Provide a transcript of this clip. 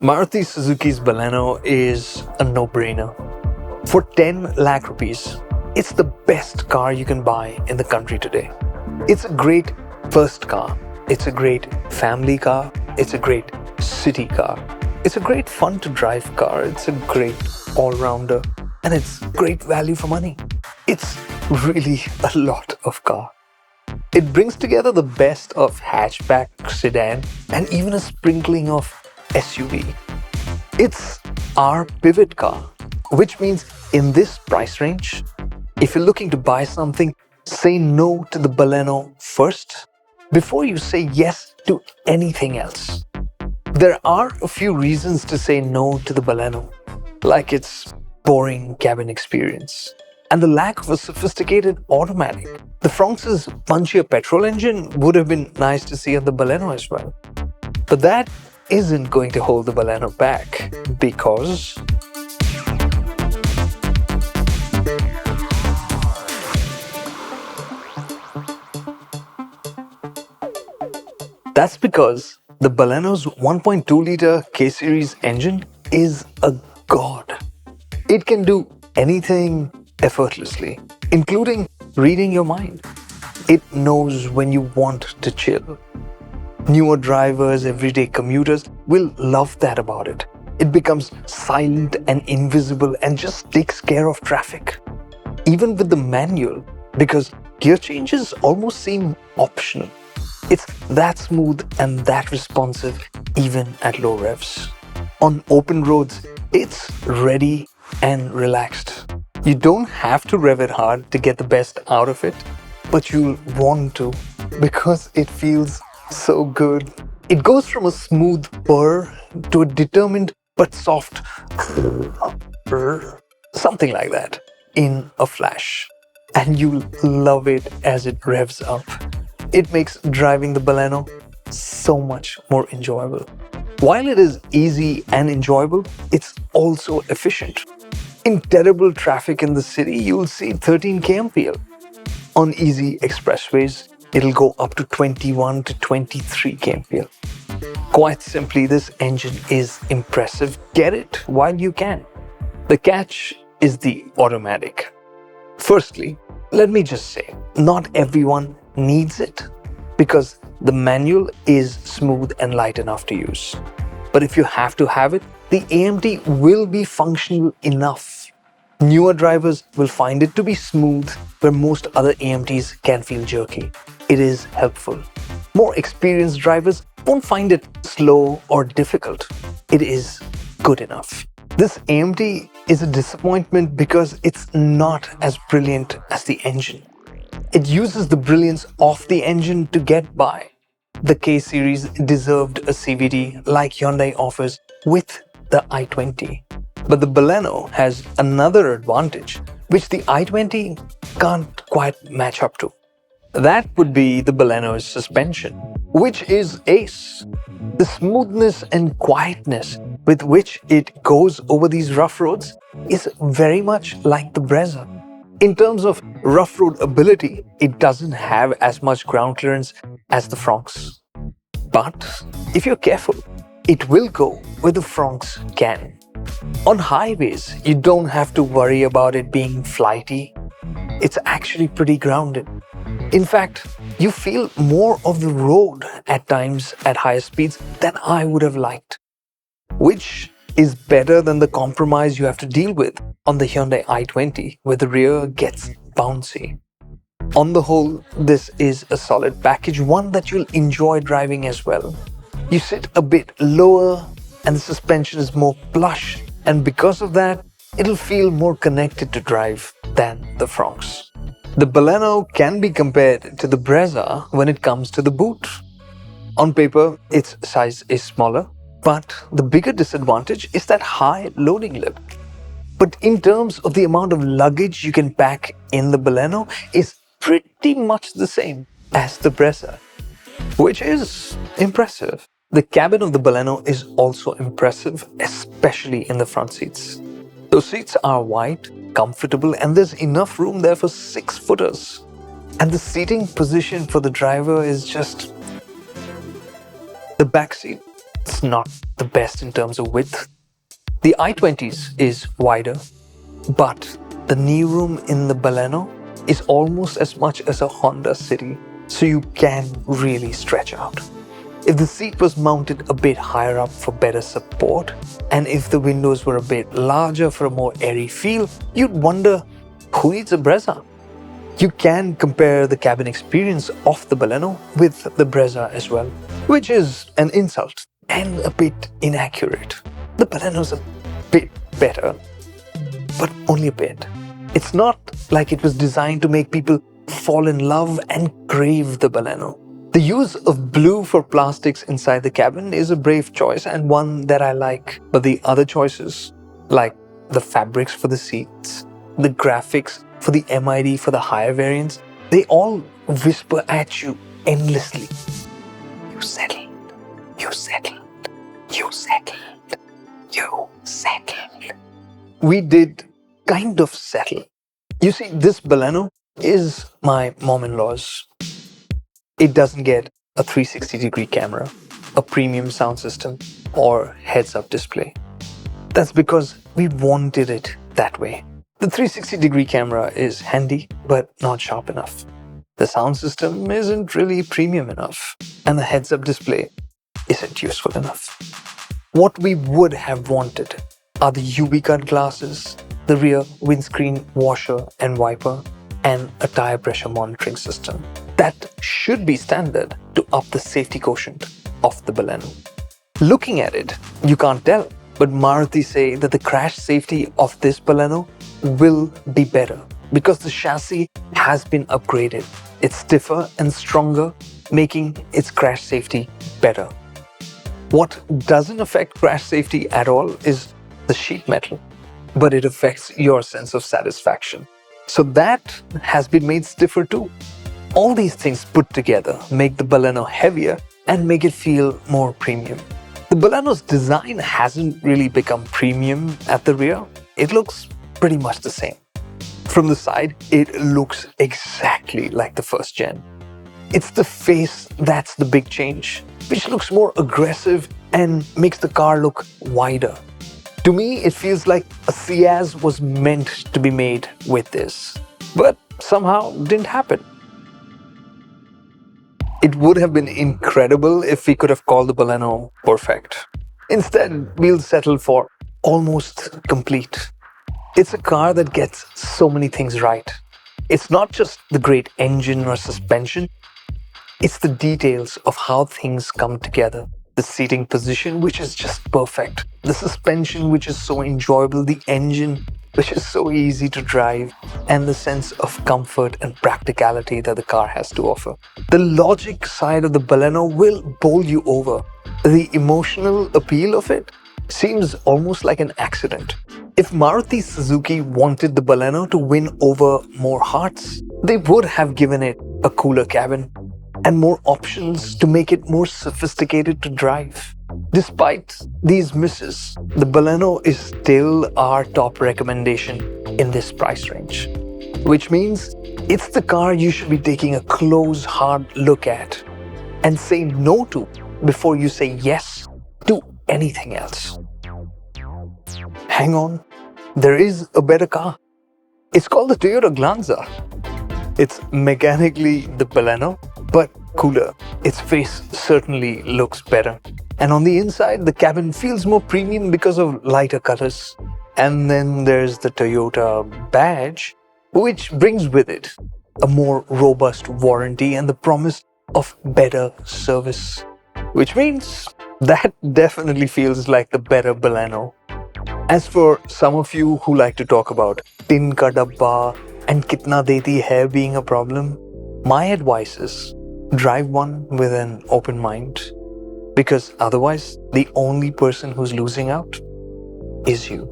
Maruti Suzuki's Baleno is a no-brainer. For 10 lakh rupees, it's the best car you can buy in the country today. It's a great first car. It's a great family car. It's a great city car. It's a great fun to drive car. It's a great all-rounder. And it's great value for money. It's really a lot of car. It brings together the best of hatchback, sedan, and even a sprinkling of SUV. It's our pivot car, which means in this price range, if you're looking to buy something, say no to the Baleno first before you say yes to anything else. There are a few reasons to say no to the Baleno, like its boring cabin experience and the lack of a sophisticated automatic. The France's punchier petrol engine would have been nice to see on the Baleno as well. But that isn't going to hold the Baleno back because the Baleno's 1.2-liter K-Series engine is a god. It can do anything effortlessly, including reading your mind. It knows when you want to chill. Newer drivers, everyday commuters will love that about it. It becomes silent and invisible and just takes care of traffic. Even with the manual, because gear changes almost seem optional. It's that smooth and that responsive even at low revs. On open roads, it's ready and relaxed. You don't have to rev it hard to get the best out of it, but you'll want to because it feels so good. It goes from a smooth purr to a determined but soft something like that in a flash. And you'll love it as it revs up. It makes driving the Baleno so much more enjoyable. While it is easy and enjoyable, it's also efficient. In terrible traffic in the city, you'll see 13 kmpl. On easy expressways, it'll go up to 21 to 23 kmpl. Quite simply, this engine is impressive. Get it while you can. The catch is the automatic. Firstly, let me just say, not everyone needs it because the manual is smooth and light enough to use. But if you have to have it, the AMT will be functional enough. Newer drivers will find it to be smooth where most other AMTs can feel jerky. It is helpful. More experienced drivers won't find it slow or difficult. It is good enough. This AMT is a disappointment because it's not as brilliant as the engine. It uses the brilliance of the engine to get by. The K-Series deserved a CVT like Hyundai offers with the i20. But the Baleno has another advantage which the i20 can't quite match up to. That would be the Baleno's suspension, which is ace. The smoothness and quietness with which it goes over these rough roads is very much like the Brezza. In terms of rough road ability, it doesn't have as much ground clearance as the Francs. But if you're careful, it will go where the Francs can. On highways, you don't have to worry about it being flighty. It's actually pretty grounded. In fact, you feel more of the road at times at higher speeds than I would have liked, which is better than the compromise you have to deal with on the Hyundai i20 where the rear gets bouncy. On the whole, this is a solid package, one that you'll enjoy driving as well. You sit a bit lower and the suspension is more plush, and because of that, it'll feel more connected to drive than the Francs. The Baleno can be compared to the Brezza when it comes to the boot. On paper, its size is smaller, but the bigger disadvantage is that high loading lip. But in terms of the amount of luggage you can pack in the Baleno is pretty much the same as the Brezza, which is impressive. The cabin of the Baleno is also impressive, especially in the front seats. Those seats are wide, comfortable, and there's enough room there for 6-footers. And the seating position for the driver is just... The back seat it's not the best in terms of width. The i20s is wider, but the kneeroom in the Baleno is almost as much as a Honda City, so you can really stretch out. If the seat was mounted a bit higher up for better support, and if the windows were a bit larger for a more airy feel, you'd wonder, who needs a Brezza? You can compare the cabin experience of the Baleno with the Brezza as well, which is an insult and a bit inaccurate. The Baleno's a bit better, but only a bit. It's not like it was designed to make people fall in love and crave the Baleno. The use of blue for plastics inside the cabin is a brave choice and one that I like. But the other choices, like the fabrics for the seats, the graphics for the MID for the higher variants, they all whisper at you endlessly. You settled. You settled. You settled. You settled. We did kind of settle. You see, this Baleno is my mom-in-law's. It doesn't get a 360-degree camera, a premium sound system, or heads-up display. That's because we wanted it that way. The 360-degree camera is handy, but not sharp enough. The sound system isn't really premium enough, and the heads-up display isn't useful enough. What we would have wanted are the UV cut glasses, the rear windscreen washer and wiper, and a tire pressure monitoring system. That should be standard to up the safety quotient of the Baleno. Looking at it, you can't tell, but Maruti say that the crash safety of this Baleno will be better because the chassis has been upgraded. It's stiffer and stronger, making its crash safety better. What doesn't affect crash safety at all is the sheet metal, but it affects your sense of satisfaction. So that has been made stiffer too. All these things put together make the Baleno heavier and make it feel more premium. The Baleno's design hasn't really become premium at the rear. It looks pretty much the same. From the side, it looks exactly like the first gen. It's the face that's the big change, which looks more aggressive and makes the car look wider. To me, it feels like a Ciaz was meant to be made with this, but somehow didn't happen. It would have been incredible if we could have called the Baleno perfect. Instead, we'll settle for almost complete. It's a car that gets so many things right. It's not just the great engine or suspension, it's the details of how things come together. The seating position, which is just perfect. The suspension, which is so enjoyable. The engine, which is so easy to drive. And the sense of comfort and practicality that the car has to offer. The logic side of the Baleno will bowl you over. The emotional appeal of it seems almost like an accident. If Maruti Suzuki wanted the Baleno to win over more hearts, they would have given it a cooler cabin and more options to make it more sophisticated to drive. Despite these misses, the Baleno is still our top recommendation in this price range, which means it's the car you should be taking a close, hard look at and say no to before you say yes to anything else. Hang on, there is a better car. It's called the Toyota Glanza. It's mechanically the Baleno, but cooler. Its face certainly looks better. And on the inside, the cabin feels more premium because of lighter colors. And then there's the Toyota badge, which brings with it a more robust warranty and the promise of better service. Which means that definitely feels like the better Baleno. As for some of you who like to talk about tin ka dabba and kitna deti hai being a problem, my advice is drive one with an open mind, because otherwise the only person who's losing out is you.